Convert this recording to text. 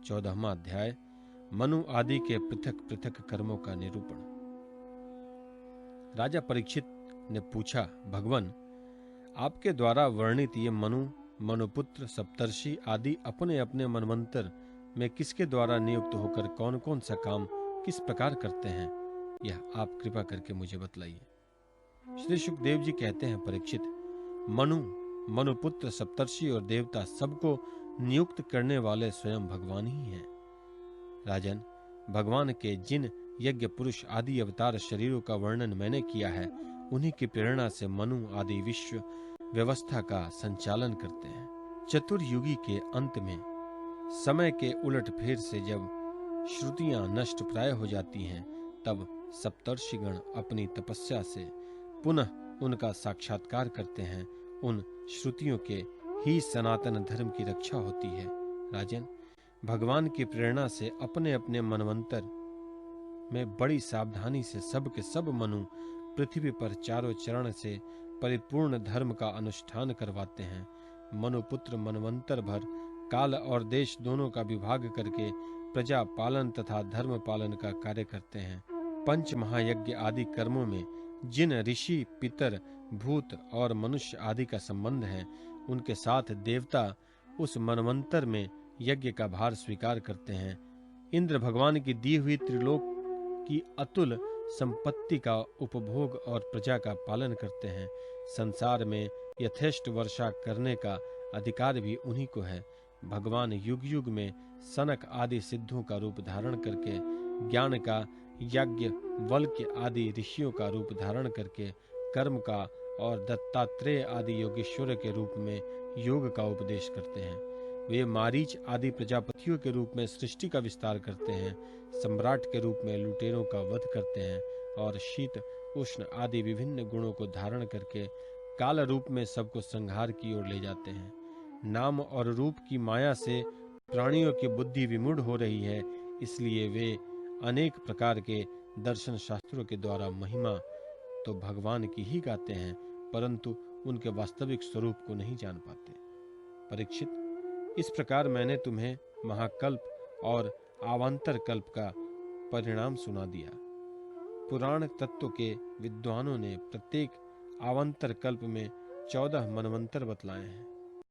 14वां अध्याय मनु आदि के पृथक पृथक कर्मों का निरूपण। राजा परीक्षित ने पूछा, भगवान, आपके द्वारा वर्णित ये मनु, मनुपुत्र, सप्तर्षि आदि अपने अपने मनवंतर में किसके द्वारा नियुक्त होकर कौन कौन सा काम किस प्रकार करते हैं, यह आप कृपा करके मुझे बतलाइए। श्री सुखदेव जी कहते हैं, परीक्षित, मनु, मनुपुत्र, सप्तर्षि और देवता सबको नियुक्त करने वाले स्वयं भगवान ही हैं। राजन, भगवान के जिन यज्ञ, पुरुष आदि अवतार शरीरों का वर्णन मैंने किया है, उन्हीं की प्रेरणा से मनु आदि विश्व व्यवस्था का संचालन करते हैं। चतुर्युगी के अंत में समय के उलटफेर से जब श्रुतियां नष्ट प्राय हो जाती हैं, तब सप्तर्षिगण अपनी तपस्या से पुनः उनका साक्षात्कार करते हैं। उन श्रुतियों के ही सनातन धर्म की रक्षा होती है। राजन, भगवान की प्रेरणा से अपने अपने मनवंतर में बड़ी सावधानी से सब के सब मनु पृथ्वी पर चारों चरण से परिपूर्ण धर्म का अनुष्ठान करवाते हैं। मनुपुत्र मनवंतर भर काल और देश दोनों का विभाग करके प्रजा पालन तथा धर्म पालन का कार्य करते हैं। पंच महायज्ञ आदि कर्मों में जिन ऋषि, पितर, भूत और मनुष्य आदि का संबंध है, उनके साथ देवता उस मनवंतर में यज्ञ का भार स्वीकार करते हैं। इंद्र भगवान की दी हुई त्रिलोक की अतुल संपत्ति का उपभोग और प्रजा का पालन करते हैं। संसार में यथेष्ट वर्षा करने का अधिकार भी उन्हीं को है। भगवान युग युग में सनक आदि सिद्धों का रूप धारण करके, ज्ञान का, यज्ञ, वल्क्य आदि ऋषियों का रूप धारण करके, कर्म का और दत्तात्रेय आदि योगेश्वर के रूप में योग का उपदेश करते हैं। वे मारीच आदि प्रजापतियों के रूप में सृष्टि का विस्तार करते हैं, सम्राट के रूप में लुटेरों का वध करते हैं और शीत, उष्ण आदि विभिन्न गुणों को धारण करके काल रूप में सबको संहार की ओर ले जाते हैं। नाम और रूप की माया से प्राणियों की बुद्धि विमूढ़ हो रही है, इसलिए वे अनेक प्रकार के दर्शन शास्त्रों के द्वारा महिमा तो भगवान की ही गाते हैं, परंतु उनके वास्तविक स्वरूप को नहीं जान पाते। परीक्षित, इस प्रकार मैंने तुम्हें महाकल्प और आवांतर कल्प का परिणाम सुना दिया। पुराण तत्व के विद्वानों ने प्रत्येक आवांतर कल्प में 14 मनवंतर बतलाए हैं।